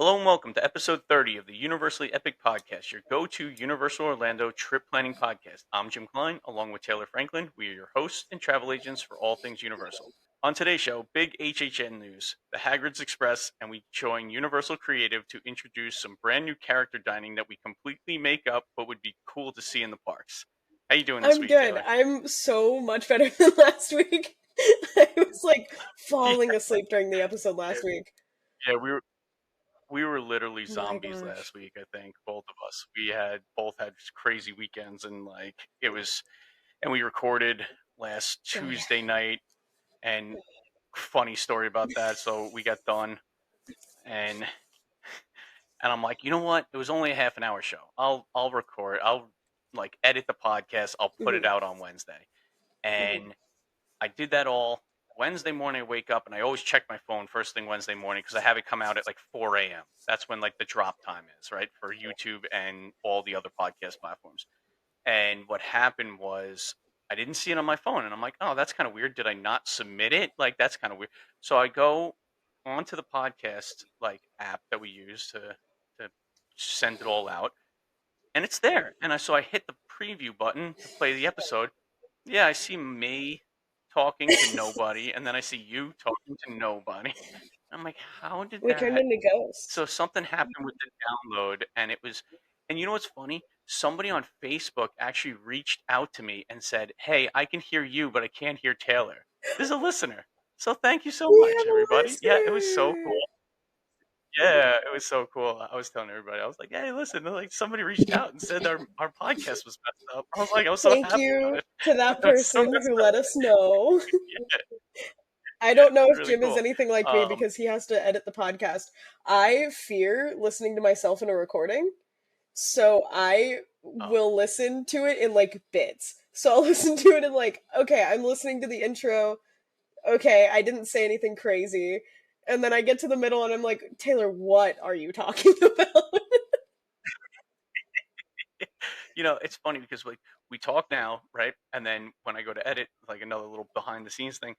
Hello and welcome to episode 30 of the Universally Epic Podcast, your go-to Universal Orlando trip planning podcast. I'm Jim Klein, along with Taylor Franklin. We are your hosts and travel agents for all things Universal. On today's show, big HHN news, the Hagrid's Express, and we join Universal Creative to introduce some brand new character dining that we completely make up but would be cool to see in the parks. How you doing this week, I'm good. Taylor? I'm so much better than last week. I was like falling asleep during the episode last week. Yeah, we were literally Oh my zombies gosh. last week, I think, both of us. We both had crazy weekends, and we recorded last Oh, yeah. Tuesday night, and funny story about that. So we got done, and I'm like, you know what? It was only a half an hour show. I'll record. I'll like edit the podcast. I'll put it Mhm, out on Wednesday, mhm. and I did that all. Wednesday morning, I wake up and I always check my phone first thing Wednesday morning because I have it come out at like 4 a.m. That's when like the drop time is, right? For YouTube and all the other podcast platforms. And what happened was I didn't see it on my phone. And I'm like, oh, that's kind of weird. Did I not submit it? Like, that's kind of weird. So I go onto the podcast like app that we use to send it all out. And it's there. So I hit the preview button to play the episode. Yeah, I see me talking to nobody, and then I see you talking to nobody. I'm like, how did We turned that? into So ghosts. something happened with the download, and you know what's funny? Somebody on Facebook actually reached out to me and said, "Hey, I can hear you, but I can't hear Taylor." This is a listener. So thank you so We much, have a everybody. Yeah, it was so cool. listener. Yeah, it was so cool. I was telling everybody, I was like, "Hey, listen, like somebody reached out and said our podcast was messed up." I was so Thank happy about you it. to that It was so person messed who up. let us know. Yeah, I yeah, don't know it was if really Jim is cool. anything like me because he has to edit the podcast. I fear listening to myself in a recording. So I Oh, will listen to it in like bits. So I'll listen to it in like, okay, I'm listening to the intro. Okay, I didn't say anything crazy. And then I get to the middle and I'm like, Taylor, what are you talking about? it's funny because like we talk now, right? And then when I go to edit, like another little behind the scenes thing,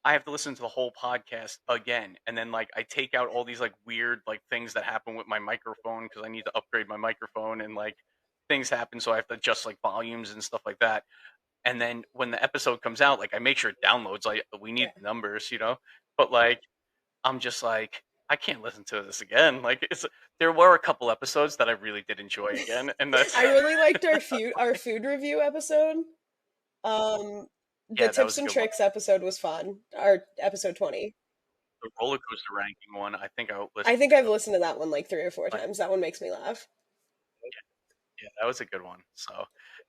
I have to listen to the whole podcast again. And then like I take out all these like weird like things that happen with my microphone because I need to upgrade my microphone and like things happen, so I have to adjust like volumes and stuff like that. And then when the episode comes out, like I make sure it downloads. Like we Yeah. need numbers. But like I'm just like I can't listen to this again. Like there were a couple episodes that I really did enjoy again, and that's I really liked our food review episode. Um the yeah, that tips was a and good one. tricks episode was fun. Our episode 20. The roller coaster ranking one, I think I I listened think I've to listened to that one like 3 or 4 like times. That one makes me laugh. yeah, that was a good one. So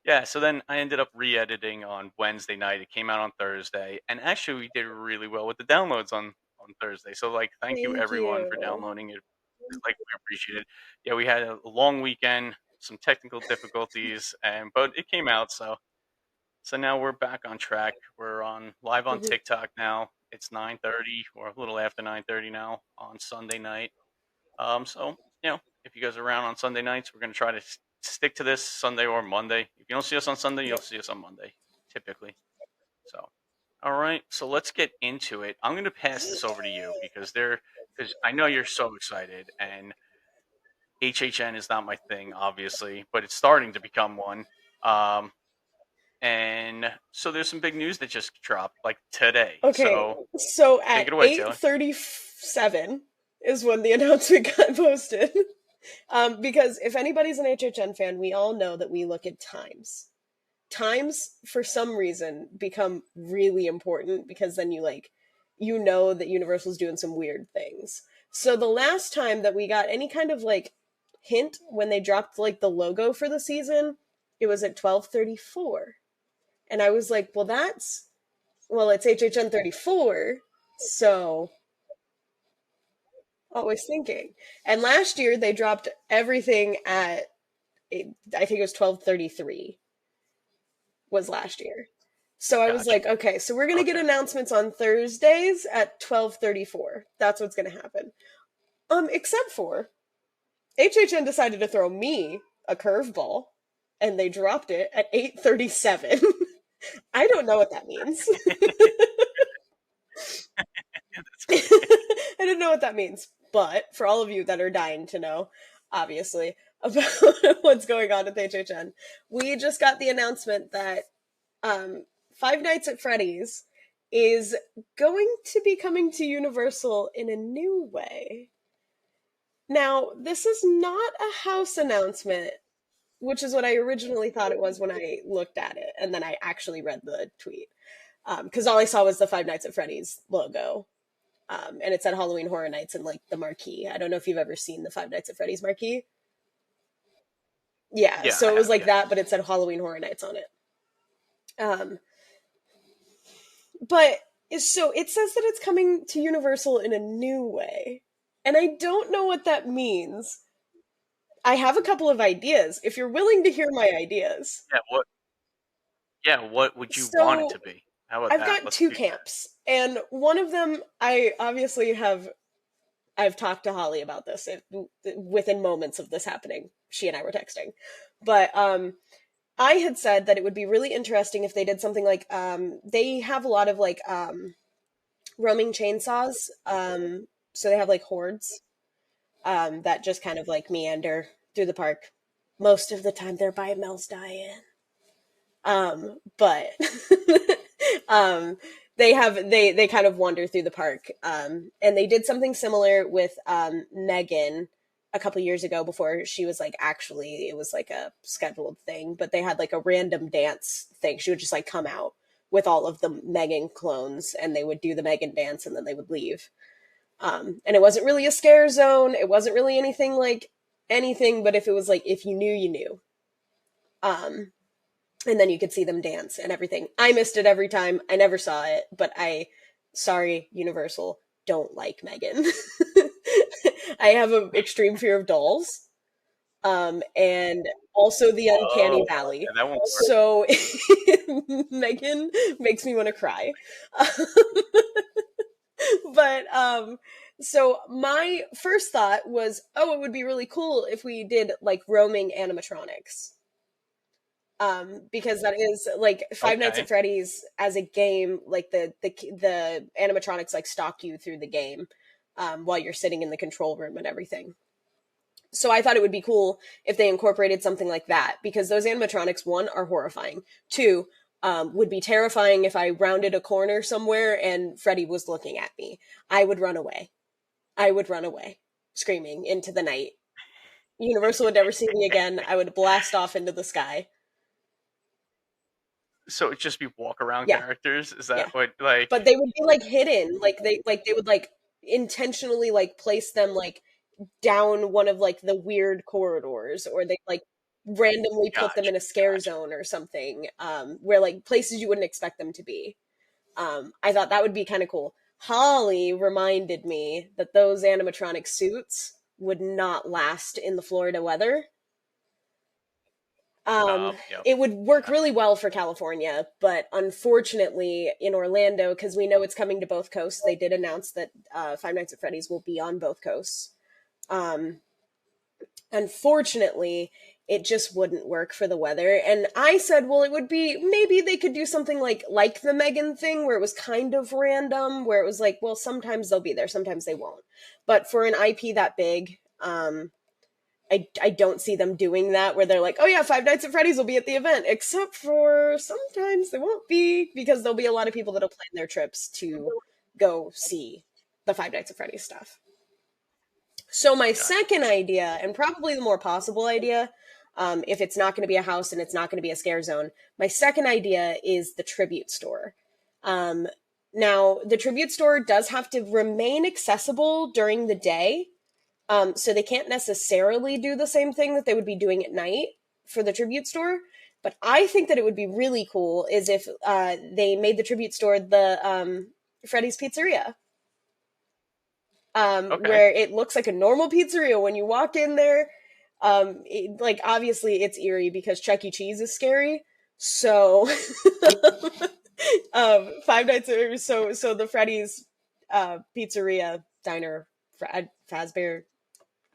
yeah, so then I ended up re-editing on Wednesday night. It came out on Thursday, and actually we did really well with the downloads on Thursday. So like, thank you Thank everyone for you. downloading it. Like we appreciate it. Yeah, we had a long weekend, some technical difficulties, and but it came out. So now we're back on track. We're on live on Mhm. TikTok now. It's 9:30 or a little after 9:30 now on Sunday night. So if you guys are around on Sunday nights, we're gonna try to stick to this Sunday or Monday. If you don't see us on Sunday, you'll Yep. see us on Monday, typically. So, all right. So let's get into it. I'm gonna pass this over to you because I know you're so excited, and HHN is not my thing, obviously, but it's starting to become one. Um, and so there's some big news that just dropped like today. Okay, So so take at it away, Taylor. 8:37 is when the announcement got posted. Because if anybody's an HHN fan, we all know that we look at times. Times, for some reason, become really important because then you know that Universal's doing some weird things. So the last time that we got any kind of like hint when they dropped like the logo for the season, it was at 12:34. And I was like, well, it's HHN 34, so always thinking. And last year they dropped everything at I think it was 12:33 was last year. So I was Gotcha. like, okay, so we're going to get Okay. announcements on Thursdays at 12:34. That's what's going to happen. Except for HHN decided to throw me a curveball and they dropped it at 8:37. I don't know what that means. That's great. I didn't know what that means. But for all of you that are dying to know, obviously, about what's going on with HHN, we just got the announcement that Five Nights at Freddy's is going to be coming to Universal in a new way. Now, this is not a house announcement, which is what I originally thought it was when I looked at it, and then I actually read the tweet. Because all I saw was the Five Nights at Freddy's logo, and it said Halloween Horror Nights in like the marquee. I don't know if you've ever seen the Five Nights at Freddy's marquee. Yeah, Yeah, I so it was have. like Yeah. that, but it said Halloween Horror Nights on it. Um, but so it says that it's coming to Universal in a new way, and I don't know what that means. I have a couple of ideas. If you're willing to hear my ideas, Yeah. What? Yeah. What would you want it so to be? How about I've that? got Let's two do that. camps, and one of them I obviously have. I've talked to Holly about this within moments of this happening. She and I were texting, but I had said that it would be really interesting if they did something like they have a lot of like roaming chainsaws. So they have like hordes that just kind of like meander through the park. Most of the time, they're by Mel's Die-In. But um, they kind of wander through the park, and they did something similar with Megan a couple years ago before she was like actually it was like a scheduled thing, but they had like a random dance thing. She would just like come out with all of the Megan clones, and they would do the Megan dance, and then they would leave. And it wasn't really a scare zone. It wasn't really anything like anything, but if it was like if you knew, you knew. Um, and then you could see them dance and everything. I missed it every time. I never saw it, but sorry, Universal, don't like Megan. I have an extreme fear of dolls, and also the uncanny Oh, valley. yeah, that won't work. So Megan makes me want to cry. But so my first thought was, oh, it would be really cool if we did like roaming animatronics, because that is like Five Nights Okay. at Freddy's as a game. Like the animatronics like stalk you through the game while you're sitting in the control room and everything. So I thought it would be cool if they incorporated something like that, because those animatronics, one, are horrifying. Two, would be terrifying if I rounded a corner somewhere and Freddy was looking at me. I would run away. I would run away, screaming into the night. Universal would never see me again. I would blast off into the sky. So it'd just be walk around Yeah, characters. Is that yeah. what like? But they would be like hidden. Like they would like intentionally like place them like down one of like the weird corridors, or they like randomly put them Gotcha. in a scare Gotcha. zone or something, where like places you wouldn't expect them to be. I thought that would be kind of cool. Holly reminded me that those animatronic suits would not last in the Florida weather. Um, Yep. it would work Yeah. really well for California, but unfortunately in Orlando, because we know it's coming to both coasts, they did announce that Five Nights at Freddy's will be on both coasts. Um, Unfortunately, it just wouldn't work for the weather. And I said, well, it would be maybe they could do something like the Megan thing, where it was kind of random, where it was like, well, sometimes they'll be there, sometimes they won't. But for an IP that big, I don't see them doing that where they're like, oh yeah, Five Nights at Freddy's will be at the event, except for sometimes they won't be, because there'll be a lot of people that'll plan their trips to go see the Five Nights at Freddy's stuff. So my Gotcha. second idea, and probably the more possible idea, if it's not going to be a house and it's not going to be a scare zone, my second idea is the tribute store. Um, Now, the tribute store does have to remain accessible during the day, so they can't necessarily do the same thing that they would be doing at night for the tribute store. But I think that it would be really cool is if they made the tribute store the Freddy's Pizzeria, Okay. where it looks like a normal pizzeria when you walk in there. Like obviously it's eerie because Chuck E. Cheese is scary. So, Five Nights at so the Freddy's Pizzeria Diner Fazbear.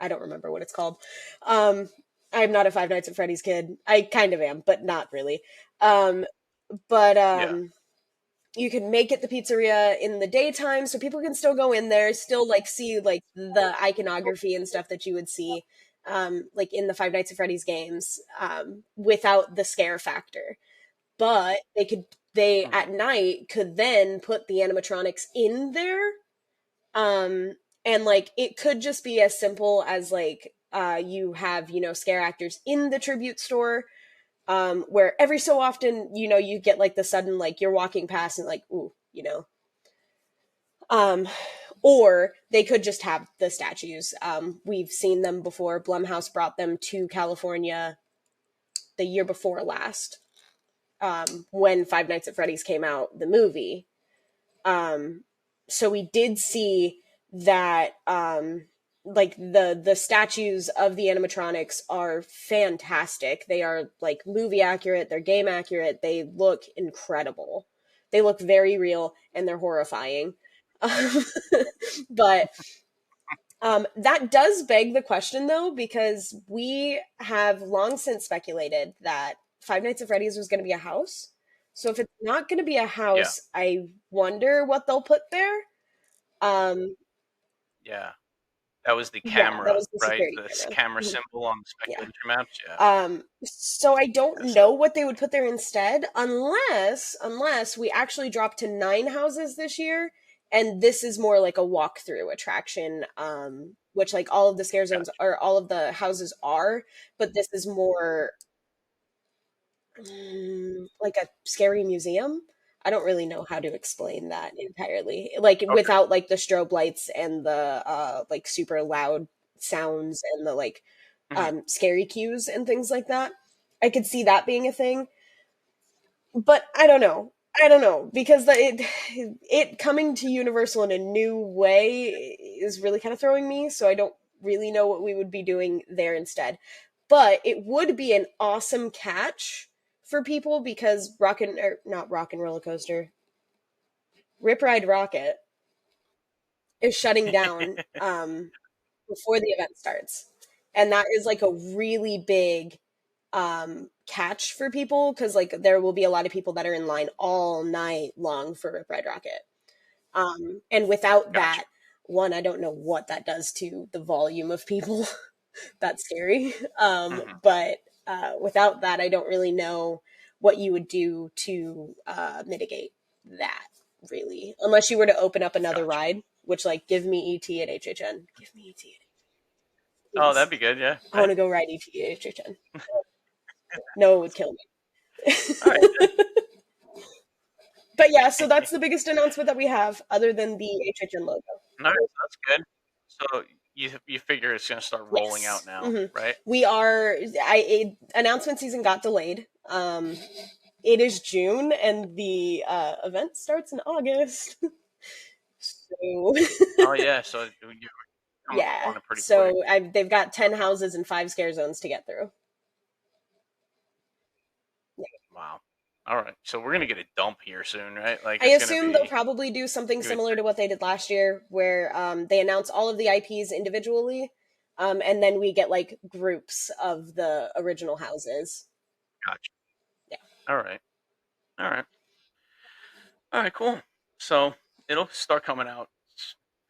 I don't remember what it's called. Um, I'm not a Five Nights at Freddy's kid. I kind of am, but not really. Um, but Yeah. you could make it the pizzeria in the daytime, so people can still go in there, still like see like the iconography and stuff that you would see like in the Five Nights at Freddy's games, without the scare factor. But they Mhm. at night could then put the animatronics in there, and like it could just be as simple as like you have, you know, scare actors in the tribute store, where every so often, you know, you get like the sudden, like you're walking past and like, ooh, you know. um or they could just have the statues. We've seen them before. Blumhouse brought them to California the year before last, when Five Nights at Freddy's came out, the movie. Um, so we did see that, like the statues of the animatronics are fantastic. They are like movie accurate, they're game accurate, they look incredible. They look very real and they're horrifying. But that does beg the question, though, because we have long since speculated that Five Nights at Freddy's was going to be a house. So if it's not going to be a Yeah, house, I wonder what they'll put there. Um, yeah. That was the yeah, that camera, was the right? security The camera. camera Mhm. symbol on the Yeah. speculation maps. Yeah. So I don't Yeah. So know what they would put there instead, unless we actually drop to 9 houses this year, and this is more like a walkthrough attraction, which like all of the scare zones gotcha. or all of the houses are, but this is more like a scary museum. I don't really know how to explain that entirely, like Okay. without like the strobe lights and the like super loud sounds and the like Mhm. scary cues and things like that. I could see that being a thing, but I don't know. I don't know because it coming to Universal in a new way is really kind of throwing me. So I don't really know what we would be doing there instead. But it would be an awesome catch for people because not Rock and Roller Coaster, Rip Ride Rocket is shutting down before the event starts. And that is like a really big catch for people because like there will be a lot of people that are in line all night long for Rip Ride Rocket. And without Gotcha. that, one, I don't know what that does to the volume of people. That's scary. Mhm. But without that, I don't really know what you would do to mitigate that, really, unless you were to open up another Gotcha. ride, which like give me ET at HHN. Give me ET at Oh, please. that'd be good. Yeah. I want Right. to go ride ET at HHN. No, it would kill me. All right. But yeah, so that's the biggest announcement that we have, other than the HHN logo. Nice. That's good. So you figure it's gonna start rolling out Yes, now, right? we are. Announcement season got delayed. It is June, and the event starts in August. So Oh yeah. So you're coming up yeah, on it pretty quick. so they've got 10 houses and 5 scare zones to get through. Wow. All right. So we're gonna get a dump here soon, right? Like I it's gonna assume they'll be. probably do something You would similar to think. what they did last year, where they announce all of the IPs individually, and then we get like groups of the original houses. Gotcha. Yeah. All right. All right. All right. Cool. So it'll start coming out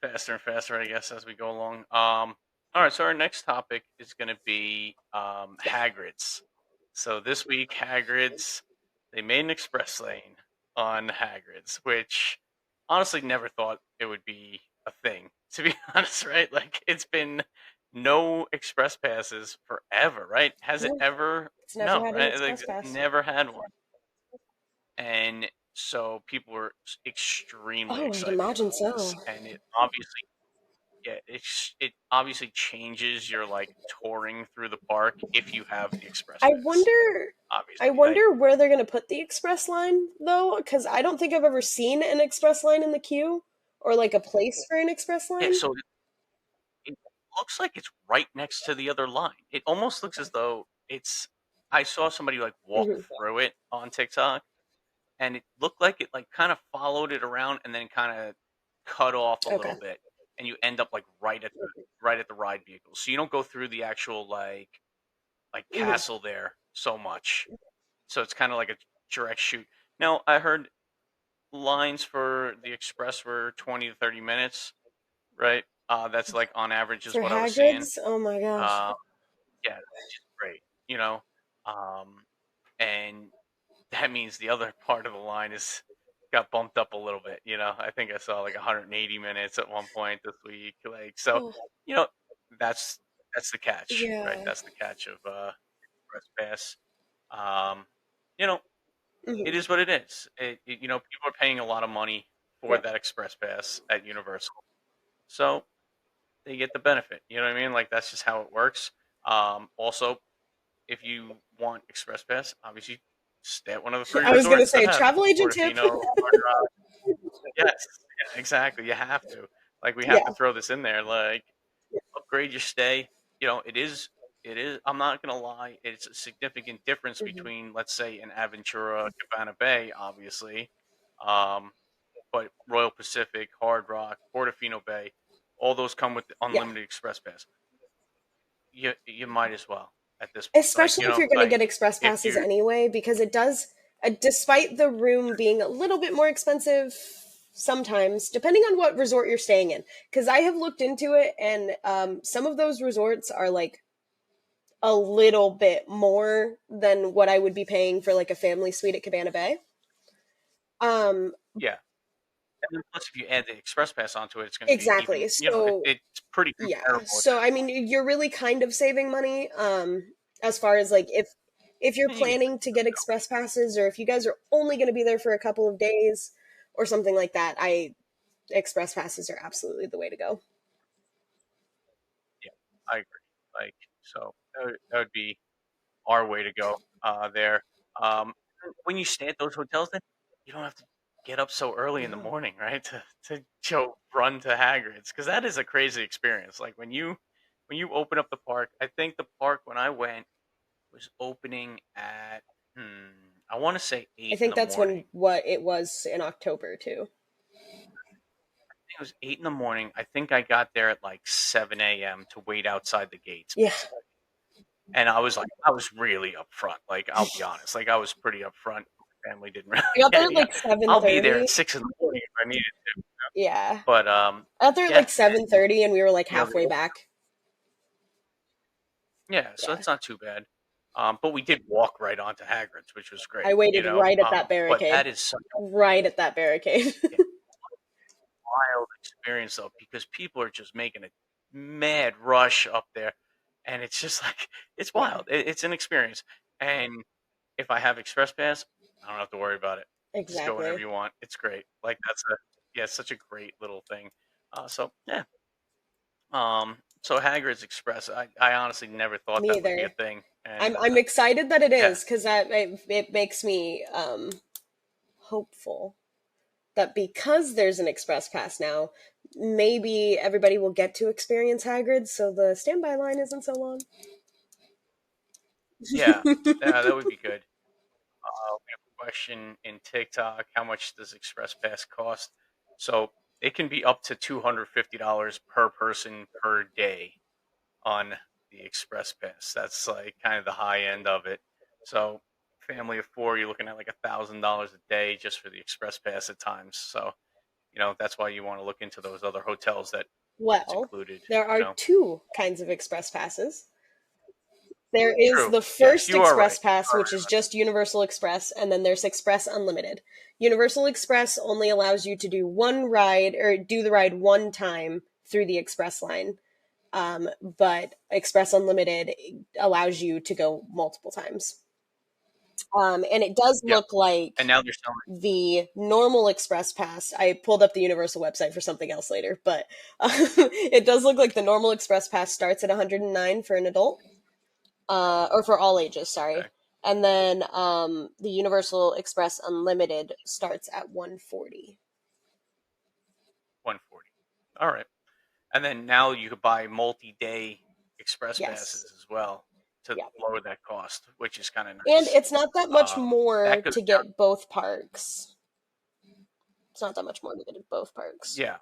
faster and faster, I guess, as we go along. All right. So our next topic is gonna be Yeah. Hagrid's. So this week, Hagrid's, they made an express lane on Hagrid's, which honestly never thought it would be a thing. To be honest, right? Like it's been no express passes forever, right? Has it No, ever? it's never No, had an right? Like express pass. never had one, and so people were extremely Oh, I'd excited imagine about so. this, and it obviously, yeah, it obviously changes your like touring through the park if you have the express I pass. wonder. I Obviously, like wonder where they're going to put the express line though, because I don't think I've ever seen an express line in the queue or like a place for an express yeah, line. so it looks like it's right next to the other line. It almost looks as though it's. I saw somebody like walk Hmm. through it on TikTok, and it looked like it like kind of followed it around and then kind of cut off a little Okay. bit, and you end up like right at the ride vehicle. So you don't go through the actual like Hmm. castle there so much. So it's kind of like a direct shoot. Now I heard lines for the express were 20 to 30 minutes, right? That's like on average is For what I was seeing. Hagrid's? Oh my gosh. Uh, yeah, which is great, you know. Um, and that means the other part of the line is got bumped up a little bit. I think I saw like 180 minutes at one point this week. Like so, Oh, you know, that's that's the catch, right? yeah. That's the catch of Express Pass. Um, you know, Hmm. it is what it is. People are paying a lot of money for Yep. that Express Pass at Universal, so they get the benefit. You know what I mean? Like that's just how it works. Also, if you want Express Pass, obviously stay at one of the three I was gonna resorts that say have it: travel agent tip. Portofino, Hard Rock. Yes, yeah, exactly. You have to. Like we have Yeah. to throw this in there. Like upgrade your stay. It is. I'm not gonna lie. It's a significant difference Hmm. between, let's say, an Aventura, Cabana Bay, obviously, um, but Royal Pacific, Hard Rock, Portofino Bay, all those come with Yeah. unlimited Express Pass. You might as well at this point. Like Especially if you're going to get express if passes you anyway, because it does, despite the room being a little bit more expensive sometimes, depending on what resort you're staying in. Because I have looked into it, and some of those resorts are like a little bit more than what I would be paying for like a family suite at Cabana Bay. Um, yeah, and then plus if you add the Express Pass onto it, it's going to be even. exactly. So It's pretty yeah. comparable at So that I point. mean, you're really kind of saving money. As far as like if you're Yeah, planning to get express passes, or if you guys are only going to be there for a couple of days or something like that, I express passes are absolutely the way to go. yeah, I agree. Like so, that would be our way to go there. Um, when you stay at those hotels, then you don't have to get up so early in the No. morning, right? To go run to Hagrid's, because that is a crazy experience. Like when you open up the park, I think the park when I went was opening at I want to say I 8 in think the that's morning. when what it was in October too. I think it was 8 in the morning. I think I got there at like 7 a.m. to wait outside the gates, Yeah. basically. And I was really upfront. Like, I'll be honest. Like, I was pretty upfront. My family didn't really I got there get at yeah. like I'll be there 7:30. at 6 in the morning if I needed to. Yeah. But I got there at yeah, like and 7:30 and we were like they halfway back. yeah, so Yeah. that's not too bad. But we did walk right onto Hagrid's, which was I great, waited right at that But barricade. that is such a Right at that barricade. yeah, wild experience though, because people are just making a mad rush up there, and it's just like it's Yeah, wild. It's an experience, and if I have Express Pass, I don't have to worry about it. Just go whenever exactly. you want. It's great. Like it's such a great little thing. So yeah. So Hagrid's Express, I honestly never thought Me that would be a either. thing, and I'm excited that it yeah, is because that it makes me hopeful that because there's an express pass now, maybe everybody will get to experience Hagrid, so the standby line isn't so long. yeah, yeah, that would be good. We have a question in TikTok: how much does Express Pass cost? So it can be up to $250 per person per day on the Express Pass. That's like kind of the high end of it. So family of four, you're looking at like $1,000 a day just for the Express Pass at times. So that's why you want to look into those other hotels that it's Well, included. there are two kinds of express passes. There is True. the Yes, first you are right. Express You Pass, are which is just Universal Express, and then there's Express Unlimited. Universal Express only allows you to do one ride or do the ride one time through the Express line, but Express Unlimited allows you to go multiple times. And it does Yep. look like And now they're selling. the normal Express Pass. I pulled up the Universal website for something else later, but it does look like the normal Express Pass starts at 109 for an adult, or for all ages, sorry. Okay, And then the Universal Express Unlimited starts at 140. 140. All right. And then now you could buy multi-day express Yes. passes as well to Yeah. lower that cost, which is kind of And nice. it's not that much more That goes to down. get both parks. It's not that much more to get both parks. Yeah.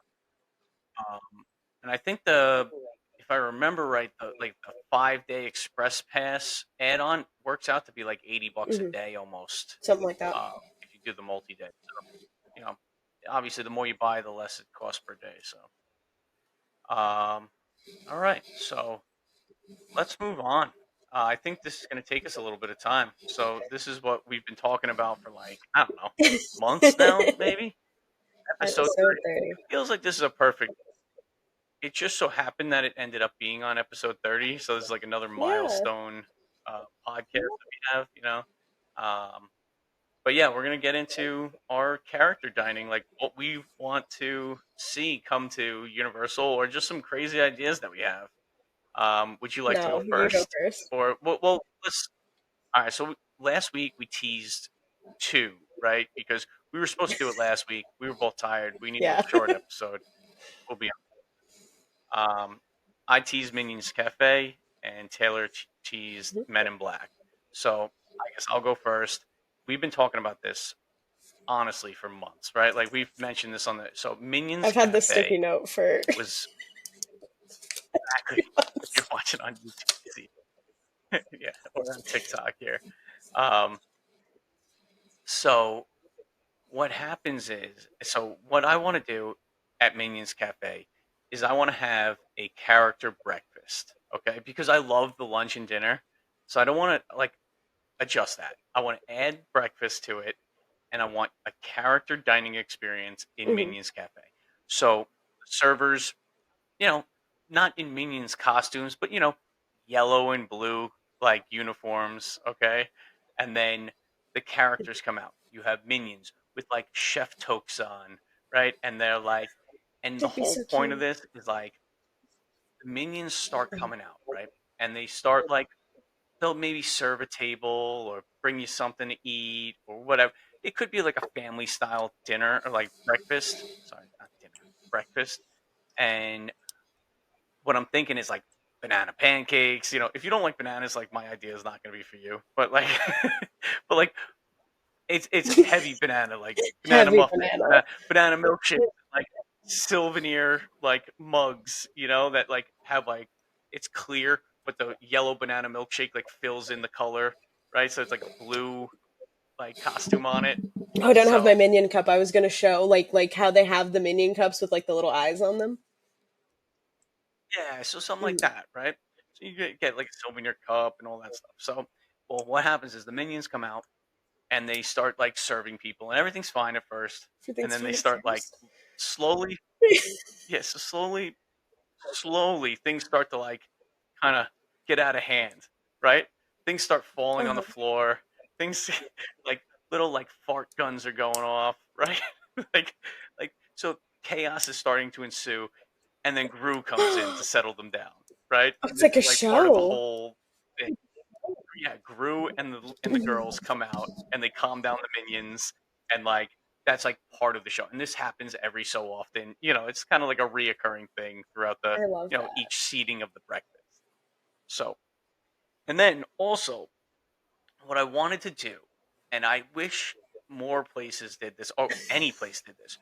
And I think if I remember right, the 5-day express pass add-on works out to be like $80 a Hmm. day almost. Something like that. If you do the multi-day. So, you know, obviously the more you buy, the less it costs per day. So, um, all right, so let's move on. I think this is going to take us a little bit of time. So this is what we've been talking about for like, I don't know, months now, maybe. Episode Episode 30. 30. It feels like this is a perfect. It just so happened that it ended up being on episode 30. So this is like another Yeah. milestone podcast that we have, Um, but yeah, we're going to get into our character dining, like what we want to see come to Universal or just some crazy ideas that we have. Would you like to go No, you go first? first. Or, let's. All right. So last week we teased two, right? Because we were supposed to do it last week. We were both tired. We needed a Yeah. short episode. We'll be I teased Minions Cafe, and Taylor teased Men in Black. So I guess I'll go first. We've been talking about this honestly for months, right? Like we've mentioned this on the Minions I've had this sticky Cafe note for was exactly if you're watching on YouTube, you see, yeah, or on TikTok here. Um, so what happens is, so what I want to do at Minions Cafe is I want to have a character breakfast, okay? Because I love the lunch and dinner, so I don't want to like adjust that. I want to add breakfast to it, and I want a character dining experience in Mhm. Minions Cafe. So servers, you know, not in Minions costumes, but yellow and blue like uniforms, okay? And then the characters come out. You have Minions with like chef toques on, right? And they're like, and the It'd be whole so point of cute. this is like the Minions start coming out, right? And they start like they'll maybe serve a table or bring you something to eat or whatever. It could be like a family style dinner or like breakfast. Sorry, not dinner, breakfast. And what I'm thinking is like banana pancakes. If you don't like bananas, like my idea is not going to be for you. But like, but like it's heavy banana, like banana Heavy muffin, banana. banana milkshake, like souvenir like mugs, that like have like it's clear, but the yellow banana milkshake like fills in the color, right? So it's like a blue like costume on it. Oh, I don't have my So minion cup. I was gonna show like how they have the minion cups with like the little eyes on them. yeah, so something like Mm. that, right? So you get like a souvenir cup and all that stuff. So, well, what happens is the minions come out and they start like serving people, and everything's fine at first, and Everything's then they fine at start like first. slowly, yeah, so slowly things start to like kind of get out of hand, right? Things start falling on the Uh-huh. floor. Things like little like fart guns are going off, right? like so chaos is starting to ensue, and then Gru comes in to Oh, settle them down, right? it's This like a is like part of the show. whole thing. Yeah, Gru and the girls come out and they calm down the minions, and like that's like part of the show. And this happens every so often. It's kind of like a reoccurring thing throughout the I love that. each seating of the breakfast. So, and then also what I wanted to do, and I wish more places did this, or any place did this,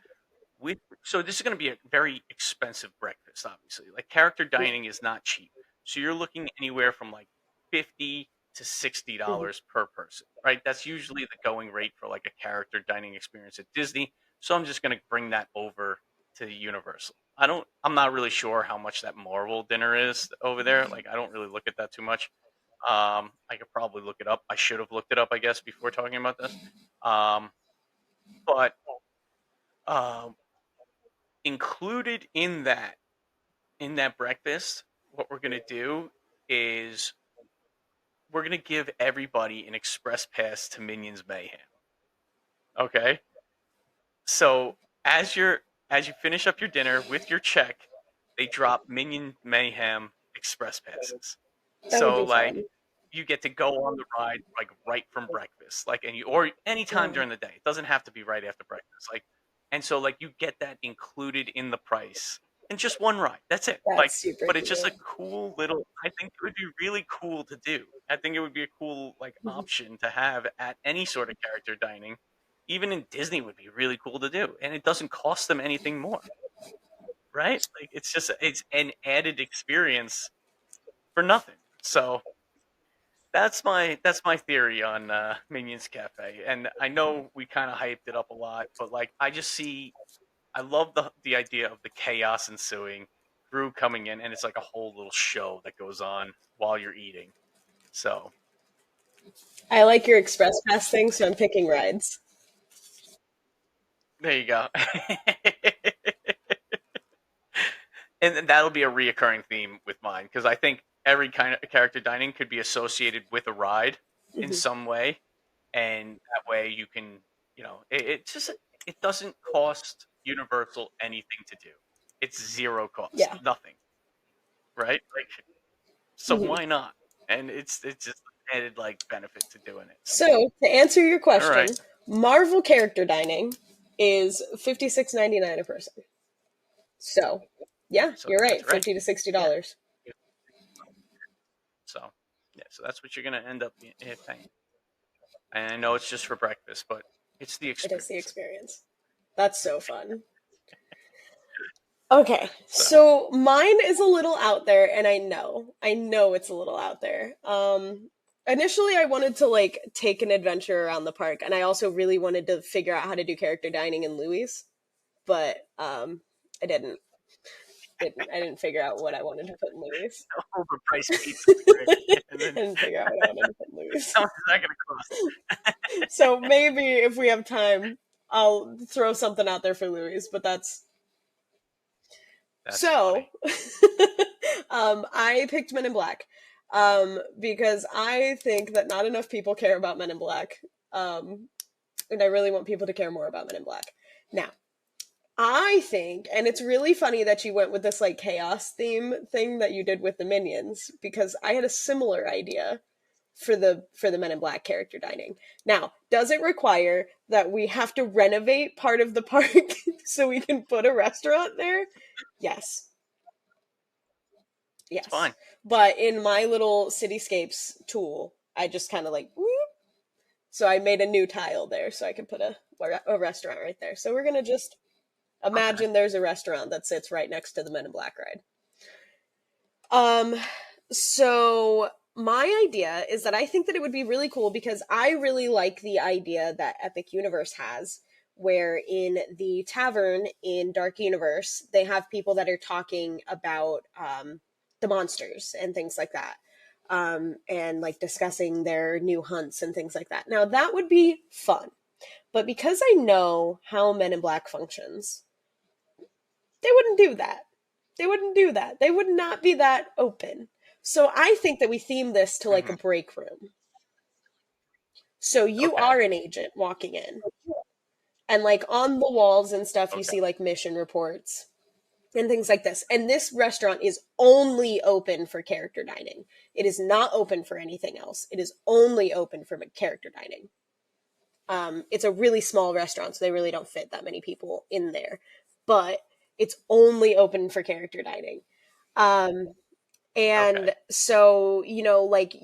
so this is going to be a very expensive breakfast, obviously. Like character Yeah. dining is not cheap, so you're looking anywhere from like 50 to sixty Mhm. dollars per person, right? That's usually the going rate for like a character dining experience at Disney. So I'm just going to bring that over to Universal. I'm not really sure how much that Marvel dinner is over there. Like I don't really look at that too much. I could probably look it up. I should have looked it up, I guess, before talking about this. Um, but um, included in that breakfast, what we're gonna do is we're gonna give everybody an express pass to Minions Mayhem. Okay, so as you finish up your dinner with your check, they drop Minion Mayhem express passes. That would So be like fun. you get to go on the ride like right from breakfast, like or any time Yeah. during the day. It doesn't have to be right after breakfast. Like, and so like you get that included in the price, and just one ride. That's it. Like, That's super but it's just a cute. cool little. I think it would be really cool to do. I think it would be a cool like Mhm. option to have at any sort of character dining. Even in Disney would be really cool to do, and it doesn't cost them anything more, right? Like it's an added experience for nothing. So That's my theory on Minions Cafe, and I know we kind of hyped it up a lot, but like I love the idea of the chaos ensuing, Gru coming in, and it's like a whole little show that goes on while you're eating. So I like your express pass thing, so I'm picking rides. there you go. And that'll be a reoccurring theme with mine because I think every kind of character dining could be associated with a ride in Hmm. some way, and that way you can, it just it doesn't cost Universal anything to do. It's zero cost, Yeah. nothing, right? Like, so Hmm. why not? And it's just an added like benefit to doing it. So to answer your All right, question, Marvel character dining is $56.99 a person. So yeah, so you're that's right, right. Yeah. $50 to $60. So yeah, so that's what you're gonna end up paying. And I know it's just for breakfast, but it's the It is the experience. experience. That's so fun. Okay, So so mine is a little out there, and I know it's a little out there. Initially, I wanted to like take an adventure around the park, and I also really wanted to figure out how to do character dining in Louis, but I didn't. I didn't figure out what I wanted to put in Louis. overpriced pizza, right? I And then didn't figure out what I wanted to put in Louis. how much is that gonna cost? So maybe if we have time, I'll throw something out there for Louis, but that's That's so. funny. I picked Men in Black because I think that not enough people care about Men in Black. Um, and I really want people to care more about Men in Black. Now, I think, and it's really funny that you went with this like chaos theme thing that you did with the Minions because I had a similar idea for the Men in Black character dining. Now, does it require that we have to renovate part of the park so we can put a restaurant there? Yes. It's Yes. fine. But in my little cityscapes tool, I just kind of like whoop, so I made a new tile there so I can put a restaurant right there. So we're going to just Okay. imagine there's a restaurant that sits right next to the Men in Black ride. Um, so my idea is that I think that it would be really cool because I really like the idea that Epic Universe has, where in the tavern in Dark Universe, they have people that are talking about the monsters and things like that. And like discussing their new hunts and things like that. Now, that would be fun. But because I know how Men in Black functions, they wouldn't do that. They wouldn't do that. They would not be that open. So I think that we theme this to like a Hmm. break room. So you Okay. are an agent walking in, and like on the walls and stuff, you Okay. see like mission reports and things like this. And this restaurant is only open for character dining. It is not open for anything else. It is only open for character dining. It's a really small restaurant, so they really don't fit that many people in there. But it's only open for character dining. Um, Okay. And so, like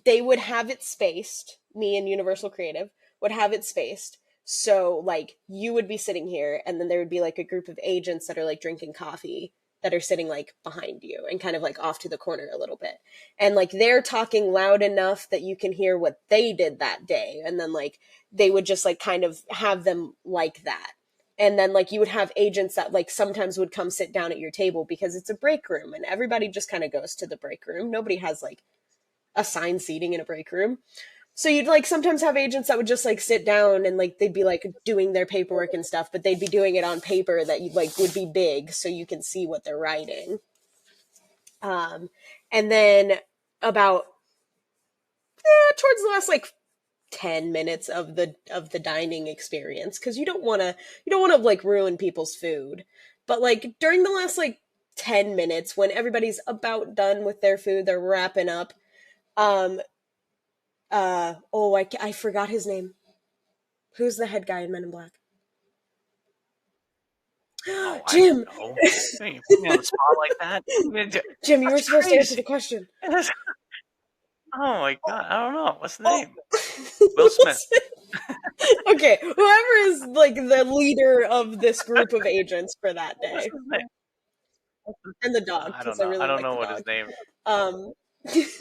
they would have it spaced, me and Universal Creative would have it spaced. So, like, you would be sitting here, and then there would be like a group of agents that are like drinking coffee that are sitting like behind you and kind of like off to the corner a little bit. And like they're talking loud enough that you can hear what they did that day. And then, like, they would just like kind of have them like that, and then like you would have agents that like sometimes would come sit down at your table because it's a break room and everybody just kind of goes to the break room. Nobody has like assigned seating in a break room. So you'd like sometimes have agents that would just like sit down and like they'd be like doing their paperwork and stuff, but they'd be doing it on paper that you like would be big so you can see what they're writing. um and then about towards the last like 10 minutes of the dining experience, because you don't want to like ruin people's food, but like during the last like 10 minutes when everybody's about done with their food, they're wrapping up. um I forgot his name. Who's the head guy in Men in Black? Oh, I don't Jim. know. You put me on the spot like that. Jim, you were That's supposed to answer the crazy. question. Oh my god, I don't know. What's the Oh. name? Will Smith. Okay, whoever is like the leader of this group of agents for that What's day, his name? and the dog I don't because I know. I really don't like know the what his dog. name. um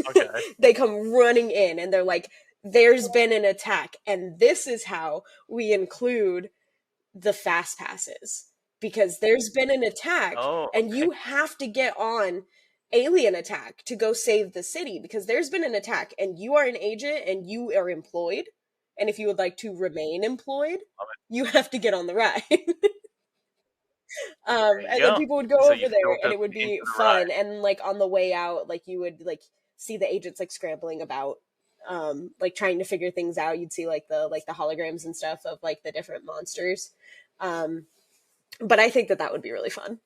Okay. They come running in and they're like, there's been an attack, and this is how we include the fast passes, because there's been an attack Oh, and okay. you have to get on alien attack to go save the city, because there's been an attack and you are an agent and you are employed, and if you would like to remain employed, Love it. you have to get on the ride. There you And then go. people would go So over you can go there and to it would into be the fun, ride. and like on the way out, like you would like see the agents like scrambling about, like trying to figure things out. You'd see like the holograms and stuff of like the different monsters. um but I think that that would be really fun.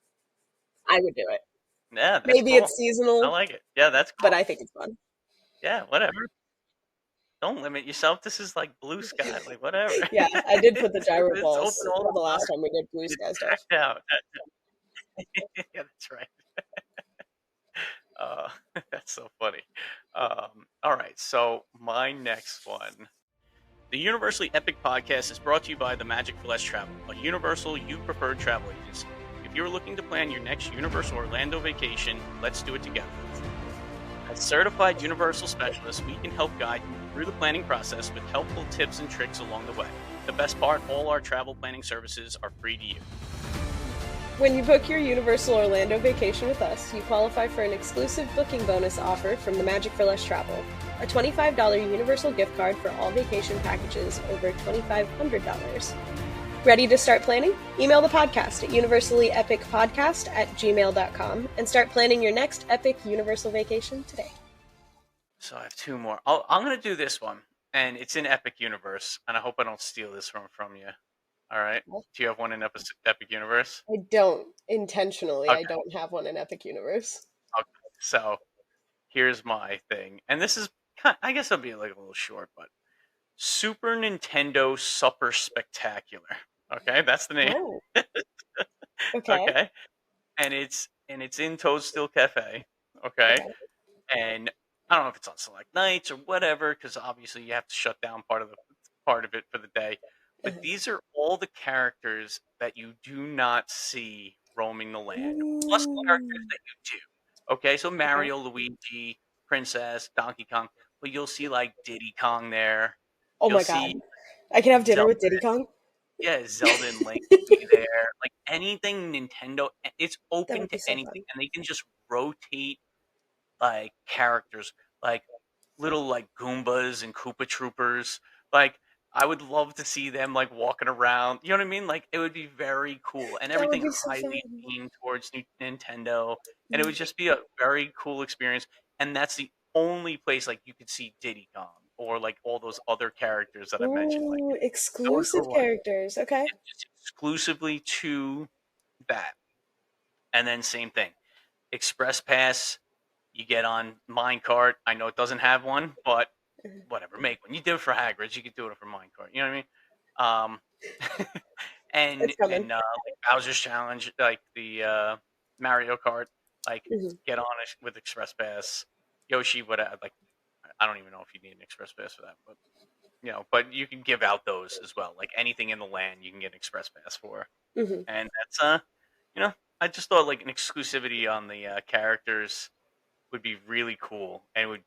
I would do it. Yeah, that's Maybe cool. it's I seasonal, like it. Yeah, that's but cool. I think it's fun. Yeah, whatever. Don't limit yourself. This is like blue sky. Like whatever. Yeah, I did put the gyro It's balls open all the the last time. time we did blue It's sky stuff. packed out. Yeah, that's right. Uh, that's so funny. All right, so my next one. The Universally Epic Podcast is brought to you by the Magic for Less Travel, a Universal you preferred travel agency. If you're looking to plan your next Universal Orlando vacation, let's do it together. As certified Universal specialists, we can help guide you through the planning process with helpful tips and tricks along the way. The best part, all our travel planning services are free to you. When you book your Universal Orlando vacation with us, you qualify for an exclusive booking bonus offer from the Magic for Less Travel, a $25 Universal gift card for all vacation packages over $2,500. Ready to start planning? Email the podcast at universallyepicpodcast@gmail.com and start planning your next epic Universal vacation today. So I have two more. I'm going to do this one, and it's in Epic Universe, and I hope I don't steal this from you. All right? Do you have one in Epic Universe? I don't intentionally. I Okay. don't have one in Epic Universe. Okay. So here's my thing, and this is, I guess it'll be like a little short, but Super Nintendo Supper Spectacular. Okay, that's the name. Oh, okay. Okay, and it's in Toadstool Cafe. Okay, Okay. and I don't know if it's on select nights or whatever, because obviously you have to shut down part of it for the day. But Uh-huh. these are all the characters that you do not see roaming the land, plus characters Ooh. that you do. Okay, so Okay. Mario, Luigi, Princess, Donkey Kong, but you'll see like Diddy Kong there. Oh You'll my god. see I can have dinner Zelda, with Diddy Kong? yeah, Zelda and Link will be there. Like anything Nintendo, it's That open would to be so anything, fun. and they can just rotate like characters, like little like Goombas and Koopa Troopers. Like I would love to see them like walking around. You know what I mean? Like it would be very cool, and That would everything be so highly fun. themed towards Nintendo, and it would Mhm. just be a very cool experience. And that's the only place like you could see Diddy Kong or like all those other characters that I mentioned. Like Ooh, those exclusive are like characters. Okay. just exclusively to that. And then same thing, Express Pass. You get on Minecart. I know it doesn't have one, but Mhm. whatever, make one. You did it for Hagrid's, you could do it for Minecart. You know what I mean? And It's coming. and like Bowser's Challenge, like the Mario Kart, like Mhm. get on it with Express Pass. Yoshi, what like I don't even know if you need an Express Pass for that, but but you can give out those as well. Like anything in the land, you can get an Express Pass for, Mhm. and that's you know, I just thought like an exclusivity on the characters would be really cool, and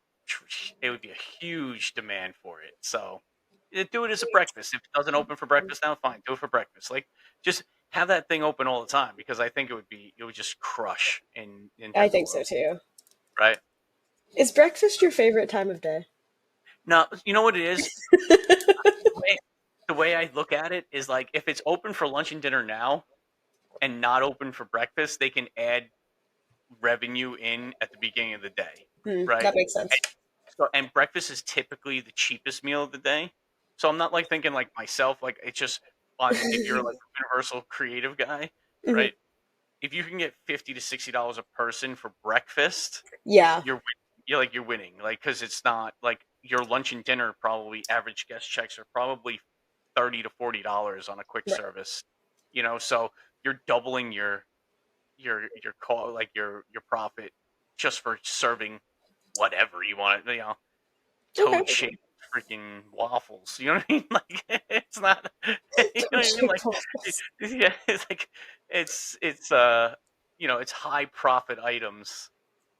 it would be a huge demand for it. So do it as a breakfast. If it doesn't open for breakfast now, fine, do it for breakfast. Like just have that thing open all the time, because I think it would just crush in I Nintendo think so World, too. right? Is breakfast your favorite time of day? Now you know what it is. The way, the way I look at it is like if it's open for lunch and dinner now and not open for breakfast, they can add revenue in at the beginning of the day, right? That makes sense. And breakfast is typically the cheapest meal of the day. So I'm not like thinking like myself, like it's just on if you're like a universal creative guy, Mhm. right? If you can get $50 to $60 a person for breakfast, Yeah. you're winning. Like because it's not like your lunch and dinner probably average guest checks are probably $30 to $40 on a quick Right. service. So you're doubling your call like your profit just for serving whatever you want. Okay. Toad shaped freaking waffles. You know what I mean? Like it's not. You know what I mean? Shaped Like waffles. yeah, it's like it's it's high profit items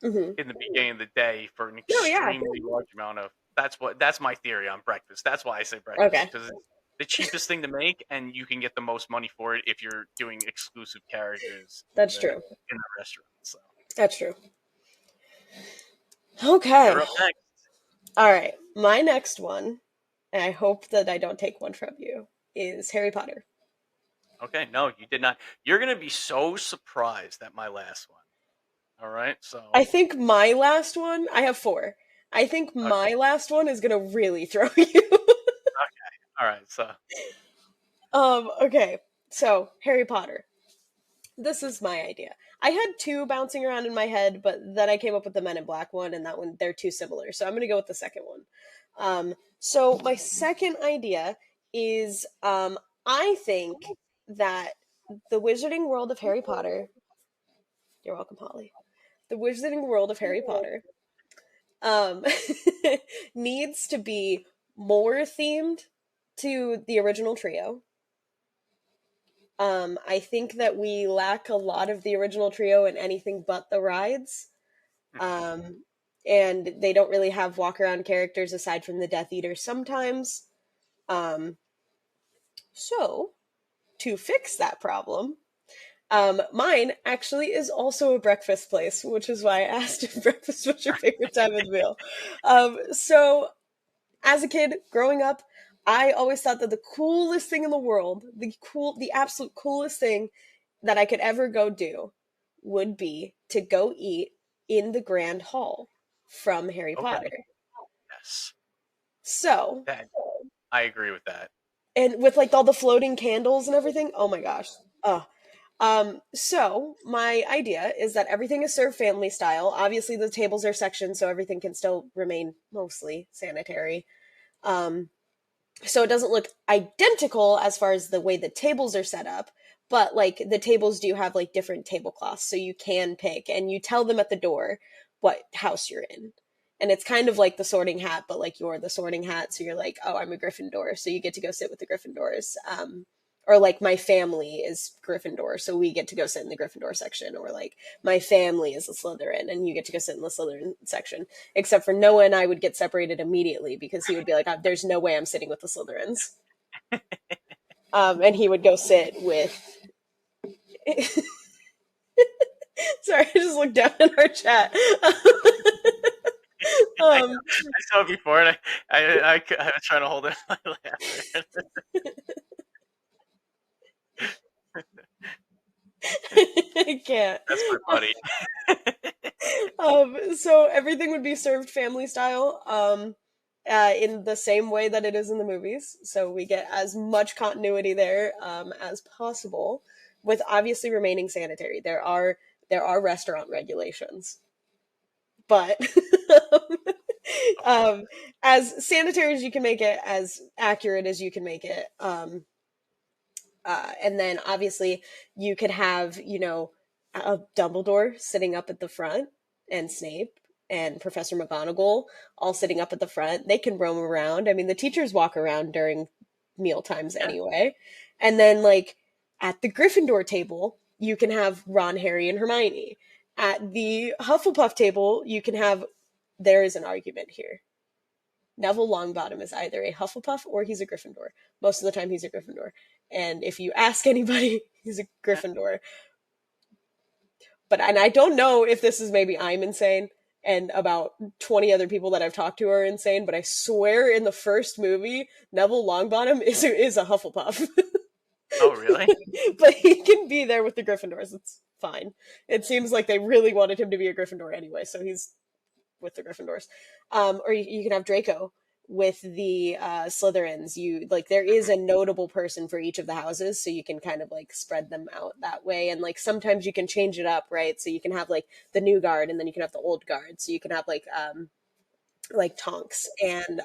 Hmm. in the beginning of the day for an No, yeah. extremely large amount of. That's my theory on breakfast. That's why I say breakfast, Okay, because it's the cheapest thing to make, and you can get the most money for it if you're doing exclusive characters that's true. in the restaurant. So That's true. Okay. you're up next. All right. My next one, and I hope that I don't take one from you, is Harry Potter. Okay, no, you did not. You're gonna be so surprised at my last one. All right, so I think my last one, I have four. I think okay, my last one is gonna really throw you. okay, all right. So Okay. So, Harry Potter. This is my idea. I had two bouncing around in my head, but then I came up with the Men in Black one, and that one, they're too similar. So I'm going to go with the second one. So my second idea is I think that the Wizarding World of Harry Potter, you're welcome, Holly. The Wizarding World of Harry Potter um, needs to be more themed to the original trio. I think that we lack a lot of the original trio in anything but the rides. mhm. Um, and they don't really have walk around characters aside from the Death Eater sometimes. Um, so, to fix that problem, mine actually is also a breakfast place, which is why I asked if breakfast was your favorite time of the meal. So, as a kid growing up, I always thought that the coolest thing in the world, the absolute coolest thing that I could ever go do would be to go eat in the Grand Hall from Harry Okay, Potter. yes, So, that I agree with that. and with like all the floating candles and everything, oh my gosh. So my idea is that everything is served family style. Obviously the tables are sectioned so everything can still remain mostly sanitary. Um, so it doesn't look identical as far as the way the tables are set up, but like the tables do have like different tablecloths so you can pick and you tell them at the door what house you're in, and it's kind of like the sorting hat but like you're the sorting hat, so you're like, oh, I'm a Gryffindor, so you get to go sit with the Gryffindors. Or like my family is Gryffindor, so we get to go sit in the Gryffindor section, or like my family is a Slytherin and you get to go sit in the Slytherin section. Except for Noah and I would get separated immediately because he would be like, "There's no way I'm sitting with the Slytherins," and he would go sit with. Sorry, I just looked down in our chat. I um, saw it before, and I was trying to hold in my laughter. I can't. That's my buddy. So everything would be served family style, in the same way that it is in the movies. So we get as much continuity there as possible, with obviously remaining sanitary. There are restaurant regulations, but um, as sanitary as you can make it, as accurate as you can make it. And then obviously you could have, a Dumbledore sitting up at the front, and Snape and Professor McGonagall all sitting up at the front. They can roam around. I mean, the teachers walk around during meal times Yeah, anyway. And then, like, at the Gryffindor table, you can have Ron, Harry, and Hermione. At the Hufflepuff table, you can have, there is an argument here. Neville Longbottom is either a Hufflepuff or he's a Gryffindor. Most of the time, he's a Gryffindor. And if you ask anybody, he's a yeah. Gryffindor. And I don't know if this is, maybe I'm insane and about 20 other people that I've talked to are insane, but I swear in the first movie, Neville Longbottom is a Hufflepuff. Oh, really? But he can be there with the Gryffindors. It's fine. It seems like they really wanted him to be a Gryffindor anyway, so he's with the Gryffindors. Or you can have Draco with the Slytherins. You like, there is Mhm. a notable person for each of the houses, so you can kind of like spread them out that way. And like sometimes you can change it up, right? So you can have like the new guard, and then you can have the old guard. So you can have like Tonks and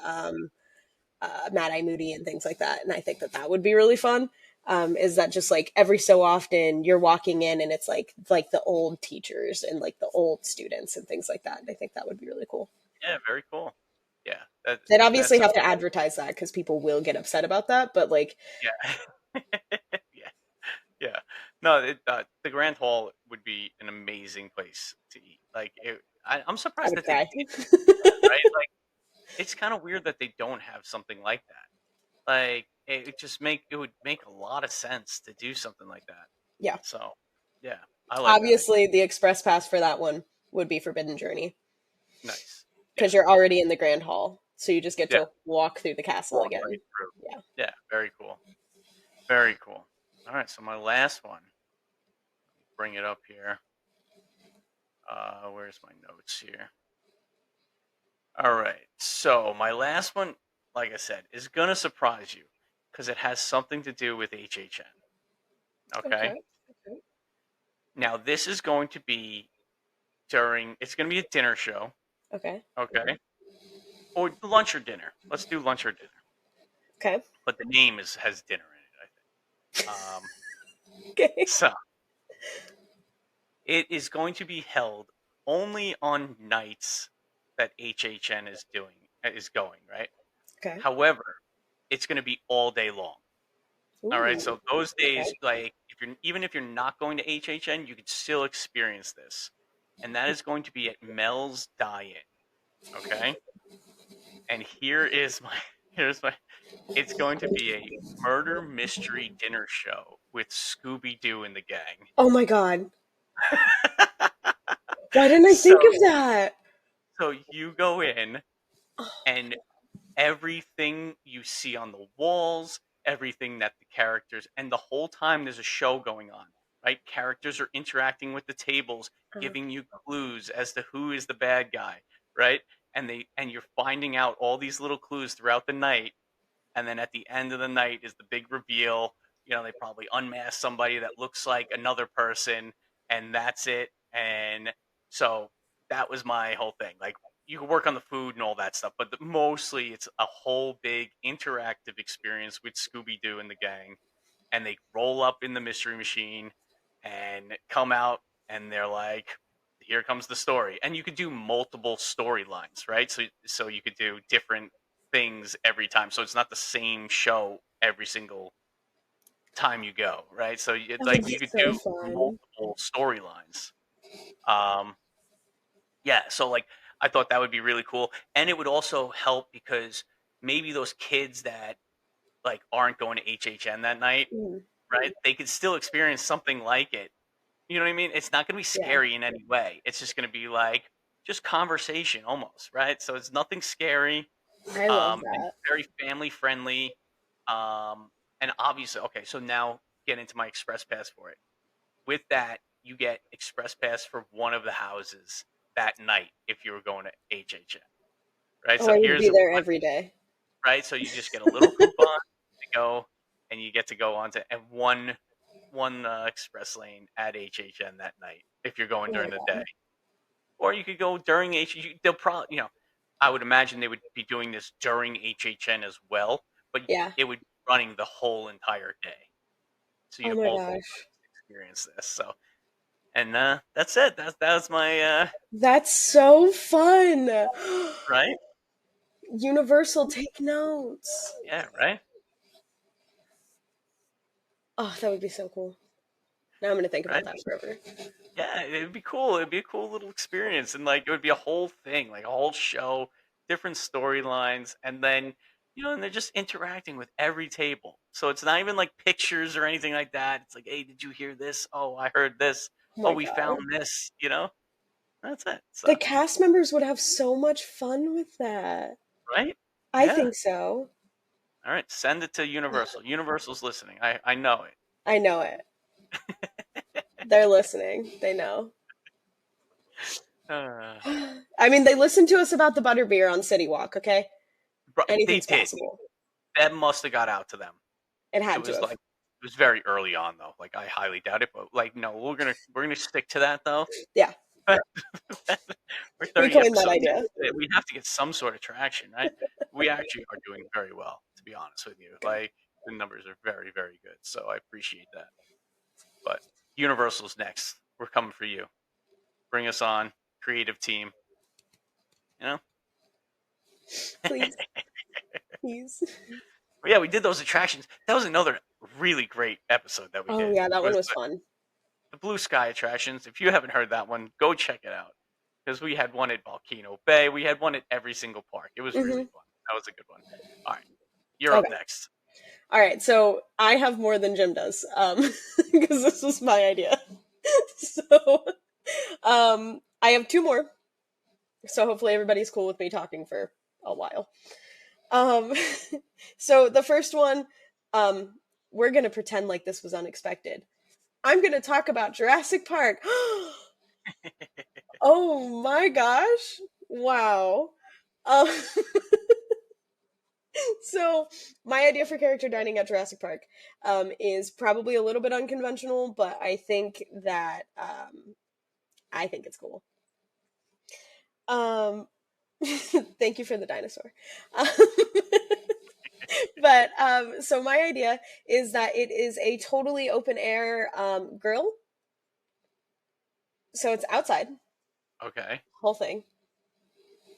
Mad Eye Moody and things like that. And I think that that would be really fun. Is that just like every so often you're walking in and it's like the old teachers and like the old students and things like that. And I think that would be really cool. Yeah, very cool. Yeah, They'd obviously that's have to advertise that because people will get upset about that. But like, yeah, yeah, yeah. No, the Grand Hall would be an amazing place to eat. Like, I'm I surprised would that they cry. did that, right? Like, it's kind of weird that they don't have something like that. Like, it would make a lot of sense to do something like that. Yeah. So, yeah, I like that idea. Obviously, the express pass for that one would be Forbidden Journey Nice. Yeah, because you're already in the Grand Hall, so you just get yeah. to walk through the castle Walk right again. through. Yeah. Yeah, very cool. Very cool. All right, so my last one. Bring it up here. Where's my notes here? All right. So my last one, like I said, is gonna surprise you because it has something to do with HHN. Okay. Okay. Okay. Now this is going to be during. It's going to be a dinner show. Okay. Okay. Or lunch or dinner. Let's do lunch or dinner. Okay. But the name has dinner in it, I think. Okay. So it is going to be held only on nights that HHN is going, right? Okay. However, it's going to be all day long. All right, Ooh. so those days, Okay. like if you're not going to HHN, you could still experience this, and that is going to be at Mel's Die-In. Okay, and here's my. It's going to be a murder mystery dinner show with Scooby Doo and the gang. Oh my god. Why didn't I so think of that? so you go in Oh, and everything you see on the walls, everything that the characters, and the whole time there's a show going on, right? Characters are interacting with the tables, giving okay. you clues as to who is the bad guy, right? And you're finding out all these little clues throughout the night, and then at the end of the night is the big reveal. They probably unmask somebody that looks like another person, and that's it. And so that was my whole thing. Like, you can work on the food and all that stuff, but mostly it's a whole big interactive experience with Scooby Doo and the gang. And they roll up in the mystery machine and come out, and they're like, "Here comes the story." And you could do multiple storylines, right? So you could do different things every time. So it's not the same show every single time you go, right? So That would like be you could so do fun. multiple storylines. Um, yeah, so like I thought that would be really cool, and it would also help because maybe those kids that like aren't going to HHN that night, Mm, right? They could still experience something like it. You know what I mean? It's not going to be yeah. scary in any way. It's just going to be like just conversation almost, right? So it's nothing scary. I love And that. very family friendly. Um, and obviously, okay, so now get into my express pass for it. With that, you get express pass for one of the houses that night if you were going to HHN, right? Oh, So I would here's be a there bunch, every day. right? So you just get a little coupon to go, and you get to go on to and one express lane at HHN that night if you're going Oh my during the day, god. or you could go during HHN. They'll probably, I would imagine they would be doing this during HHN as well, but Yeah. it would be running the whole entire day, so Oh you have my multiple gosh. times to experience this. So, and that's it. That was my That's so fun. right. Universal, take notes. Yeah, right. Oh, that would be so cool. Now I'm gonna think Right. about that forever. Yeah, it'd be cool. It'd be a cool little experience, and like it would be a whole thing, like a whole show, different storylines, and then and they're just interacting with every table. So it's not even like pictures or anything like that. It's like, hey, did you hear this? Oh, I heard this. Oh Oh, my we god. found this. That's it. So The cast members would have so much fun with that. right, I yeah. think so. All right, send it to Universal. Universal's listening. I know it. I know it. They're listening. They know. Uh, I mean, they listened to us about the butterbeer on City Walk, okay? they Anything's did. possible. That must have got out to them. It It had to was have. like it was very early on though. Like I highly doubt it, but like no, we're gonna stick to that though. Yeah, We're we 30 coined that episodes idea. in. We have to get some sort of traction, right? We actually are doing very well, to be honest with you. Good. Like the numbers are very, very good. So I appreciate that. But Universal's next. We're coming for you. Bring us on. Creative team. You know? Please, please. But yeah, we did those attractions. That was another really great episode that we Oh did. yeah, that one Was was the, fun. the Blue Sky attractions. If you haven't heard that one, go check it out. because we had one at Volcano Bay. We had one at every single park. It was Hmm. really fun. That was a good one. All right, you're up Okay. next. All right. So I have more than Jim does, because this was my idea. So, I have two more. So hopefully everybody's cool with me talking for a while. Um, so the first one, um, we're gonna pretend like this was unexpected. I'm gonna talk about Jurassic Park. Oh my gosh! Wow. Um, so my idea for character dining at Jurassic Park, is probably a little bit unconventional, but I think it's cool. Um, thank you for the dinosaur. Um, but so my idea is that it is a totally open air grill. So it's outside, Okay. whole thing.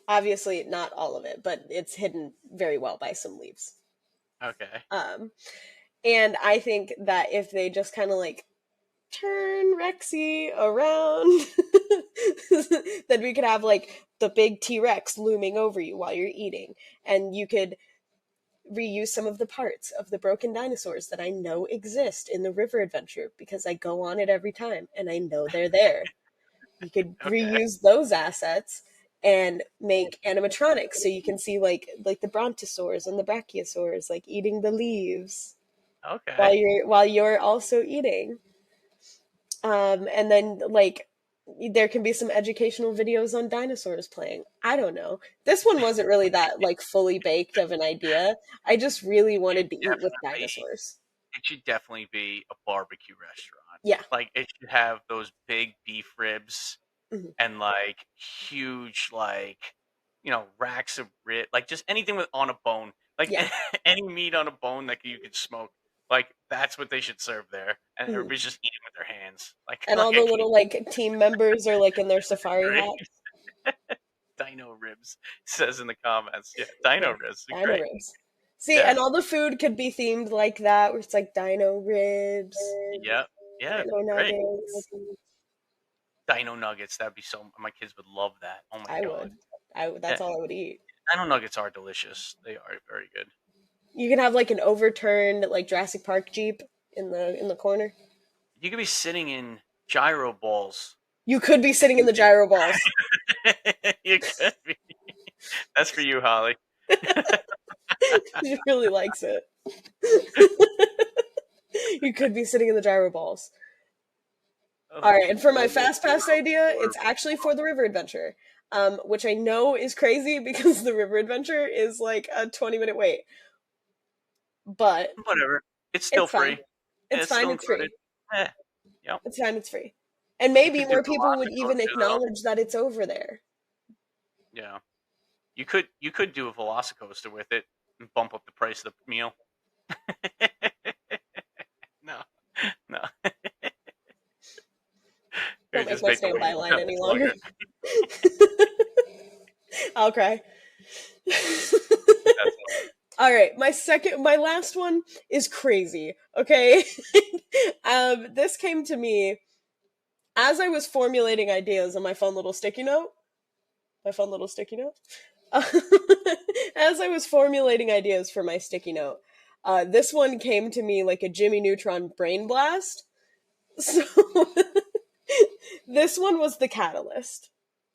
Obviously, not all of it, but it's hidden very well by some leaves. Okay. Um, and I think that if they just kind of like turn Rexy around, then we could have like the big T Rex looming over you while you're eating, and you could reuse some of the parts of the broken dinosaurs that I know exist in the river adventure because I go on it every time and I know they're there. You could Okay. reuse those assets and make animatronics so you can see like the brontosaurs and the brachiosaurs like eating the leaves Okay. while you're also eating. And then like there can be some educational videos on dinosaurs playing. I don't know. This one wasn't really that like fully baked of an idea. I just really Should wanted to eat with definitely dinosaurs. it should definitely be a barbecue restaurant. Yeah. Like it should have those big beef ribs Hmm. and like huge racks of like just anything with on a bone. Like Yeah. any meat on a bone that you could smoke. Like that's what they should serve there. And Hmm. everybody's just eating with their hands. Like And all like the I can little like team members are like in their safari great hats. dino ribs says in the comments. Yeah, Yeah. dino ribs. They're Dino great. ribs. See, Yeah. and all the food could be themed like that, where it's like dino ribs, Yep. Yeah, it'd dino be great. nuggets. Dino nuggets, that'd be so my kids would love that. Oh my I god. would. That's Yeah, all I would eat. dino nuggets are delicious. They are very good. You can have like an overturned like Jurassic Park Jeep in the corner. You could be sitting in gyro balls. You could be sitting in the gyro balls. You could be. That's for you, Holly. She really likes it. You could be sitting in the gyro balls. All Oh, right, and for my World fast pass War idea, War. it's actually for the river adventure, which I know is crazy because the river adventure is like a 20-minute wait, but Whatever. It's still it's fine. free. Yeah, It's it's still fine. It's included. free. Yeah. Yep. It's fine. It's free. And You maybe could do more people would even Velocicoaster though. acknowledge that it's over there. Yeah. You could do a Velocicoaster with it and bump up the price of the meal. No. No. Or Don't make just my make the standby waiting line time any longer. longer. I'll cry. That's All right, my last one is crazy. Okay, this came to me as I was formulating ideas on my fun little sticky note. My fun little sticky note. As I was formulating ideas for my sticky note, this one came to me like a Jimmy Neutron brain blast. So this one was the catalyst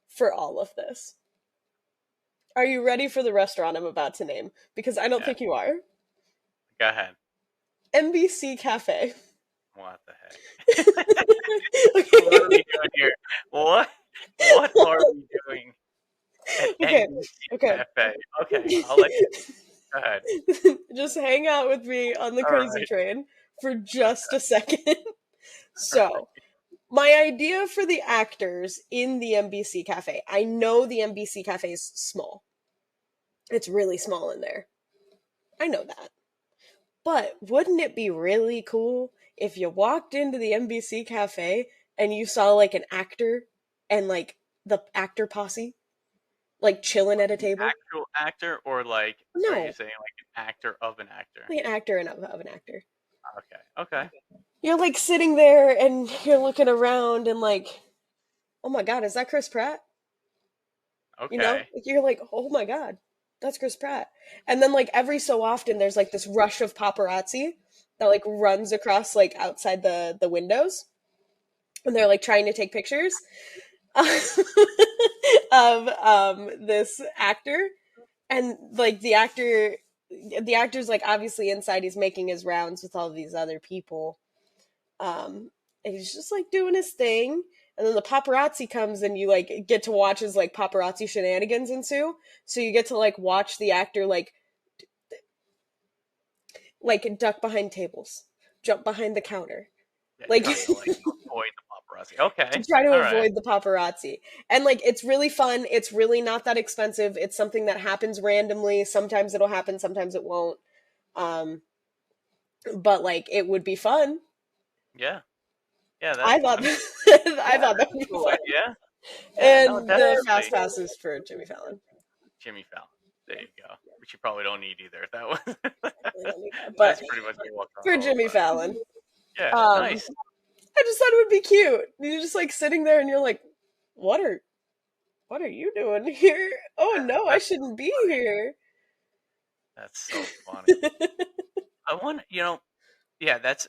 for all of this. Are you ready for the restaurant I'm about to name? Because I don't yeah. think you are. Go ahead. NBC Cafe. What the heck? What are we doing here? What? What are we doing at Okay, NBC okay. Cafe? Okay, I'll let you go ahead. Just hang out with me on the All crazy right. train for Okay. just a second. All So, my idea for the actors in the NBC Cafe. I know the NBC Cafe is small. It's really small in there. I know that. But wouldn't it be really cool if you walked into the NBC Cafe and you saw like an actor and like the actor posse like chilling at a An table? actual actor, or like, are you No, saying like an actor of an actor? like an actor and of an actor. Okay. Okay. You're like sitting there and you're looking around and like, oh my god, is that Chris Pratt? You know, Okay. like you're like, oh my god, that's Chris Pratt. And then like every so often, there's like this rush of paparazzi that like runs across like outside the windows, and they're like trying to take pictures of this actor, and like the actor's like obviously inside, he's making his rounds with all these other people, and he's just like doing his thing, and then the paparazzi comes and you like get to watch his like paparazzi shenanigans ensue, so you get to like watch the actor like duck behind tables, jump behind the counter, Yeah, like trying to like avoid the paparazzi. to Okay. try to All right. avoid the paparazzi. And like it's really fun. It's really not that expensive. It's something that happens randomly. Sometimes it'll happen, sometimes it won't. Um but like it would be fun. Yeah. Yeah. That. I thought I mean, I yeah, thought that that's would a be cool fun. idea. Yeah. No, And the fast definitely. passes for Jimmy Fallon. Jimmy Fallon. There you go. Which you probably don't need either. That was. I don't need that. But That's pretty much what walked around for all the Jimmy time. Fallon. Yeah. Um Nice. I just thought it would be cute. You're just like sitting there and you're like, what are what are you doing here? Oh no, I That's shouldn't be funny. here. That's so funny. I want. Yeah. That's.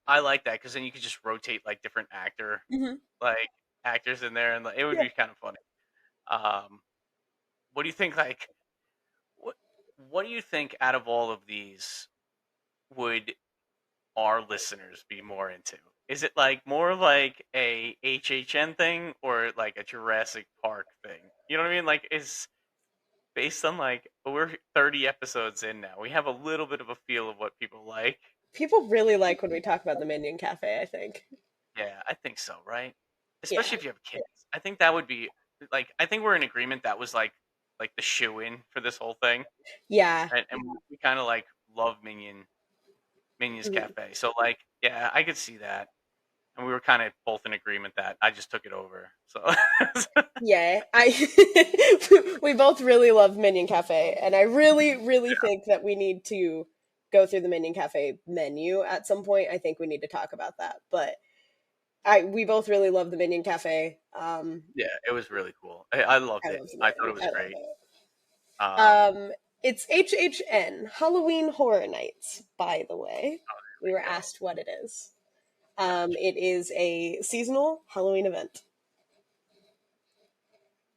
I like that because then you could just rotate like different Hmm. like actors in there, and like, it would Yeah. be kind of funny. Um, what do you think? Like, what what do you think out of all of these would our listeners be more into? Is it like more like a HHN thing or like a Jurassic Park thing? You know what I mean? Like, is based on like we're 30 episodes in now. We have a little bit of a feel of what people like. People really like when we talk about the Minion Cafe, I think. Yeah, I think so, right? Yeah. Especially if you have kids. I think that would be like I think we're in agreement that was like the shoe in for this whole thing. Yeah. And we kind of like love Minions Mhm. Cafe. So like, yeah, I could see that. And we were kind of both in agreement that I just took it over. So Yeah. We both really love Minion Cafe, and I really, really think that we need to go through the Minion Cafe menu at some point. I think we need to talk about that. But we both really love the Minion Cafe. yeah, it was really cool. I loved I it. love the I thought menu. it was I love great. it. Um, It's HHN Halloween Horror Nights, by the way. there We were we go. asked what it is. Gotcha. It is a seasonal Halloween event.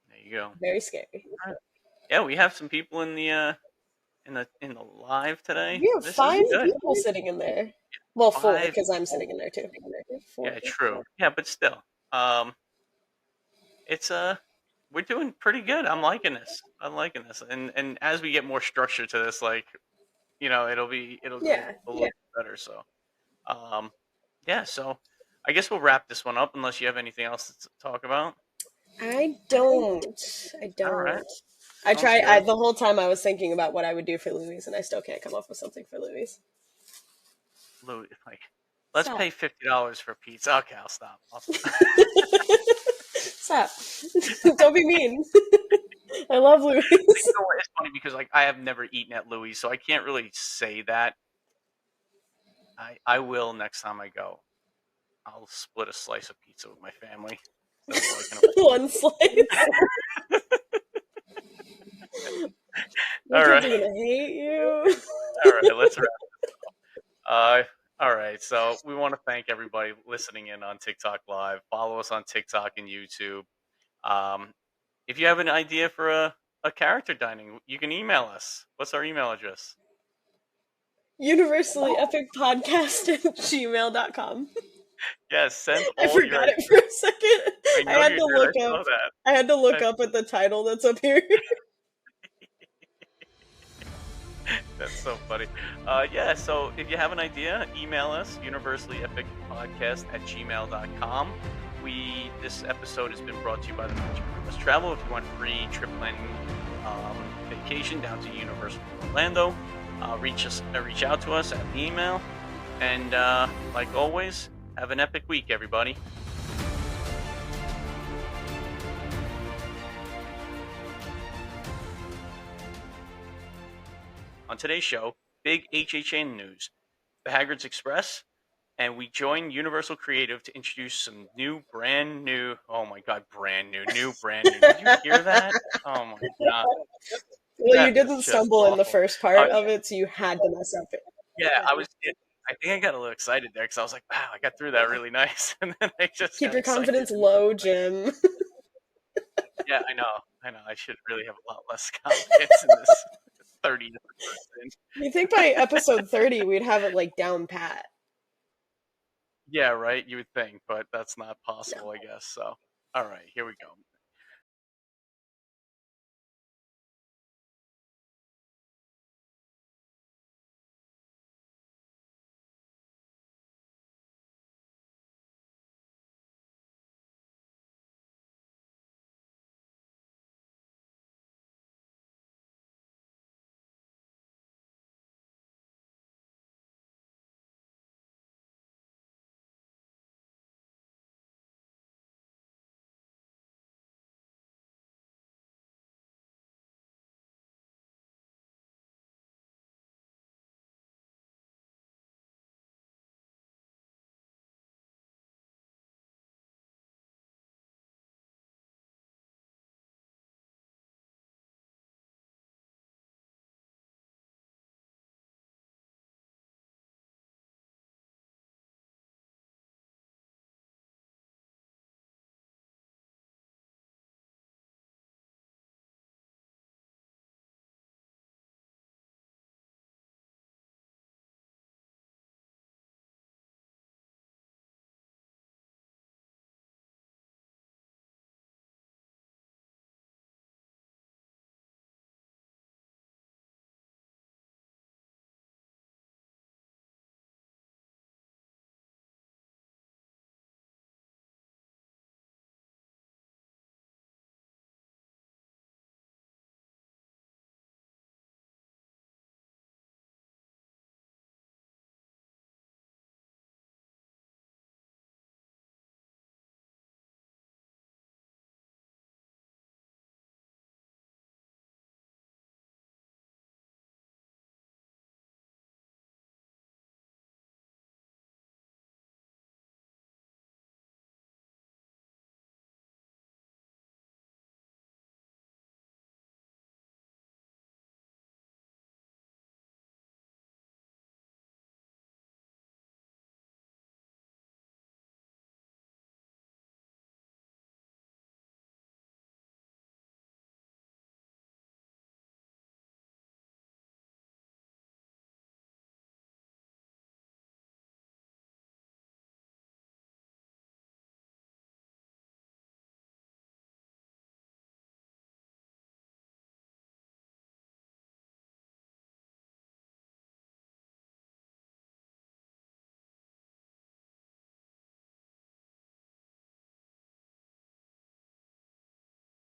There you go. Very scary. All right. Yeah, we have some people in the live today. We have This is five good. people sitting in there. Well, four, Five. because I'm sitting in there too. Four Yeah, people. true. Yeah, but still. Um, it's we're doing pretty good. I'm liking this. I'm liking this. And as we get more structure to this, like, it'll go Yeah. a little better. So, um, yeah. So, I guess we'll wrap this one up unless you have anything else to talk about. I don't. I All right, don't. sounds good. The whole time I was thinking about what I would do for Louise, and I still can't come up with something for Louise. Louis, like, let's Stop. pay $50 for pizza. Okay, I'll stop. I'll stop. Stop. Don't be mean. I love Louise. You know what? It's funny because like I have never eaten at Louis, so I can't really say that. I will next time I go. I'll split a slice of pizza with my family instead of like One slice. Your all kids right, are gonna hate you. all right. Let's wrap. Uh, all right. So we want to thank everybody listening in on TikTok Live. Follow us on TikTok and YouTube. Um, if you have an idea for a character dining, you can email us. What's our email address? Universally epic podcast at gmail.com. Yes, send I all your forgot it ideas. for a second. I I know had you to did. I look up saw that. I had to look I- up at the title that's up here. That's so funny. Yeah, so if you have an idea, email us, universallyepicpodcast at gmail.com. This episode has been brought to you by the Magic West Travel. If you want free trip planning vacation down to Universal Orlando, reach out to us at the email. And like always, have an epic week, everybody. On today's show, big HHN news. The Hagrid's Express and we joined Universal Creative to introduce some brand new. Oh my God, brand new. Did you hear that? Oh my God, Well, you that is didn't just stumble in the awful. first part of it, so you had to mess up it. Yeah, I was. I think I got a little excited there because I was like, "Wow, I got through that really nice," and then I just Keep got your excited. confidence low, Jim. Yeah, I know. I should really have a lot less confidence in this 30 person. You think by episode 30 we'd have it like down pat? Yeah, right. You would think, but that's not No. possible, I guess. So, all right, here we go.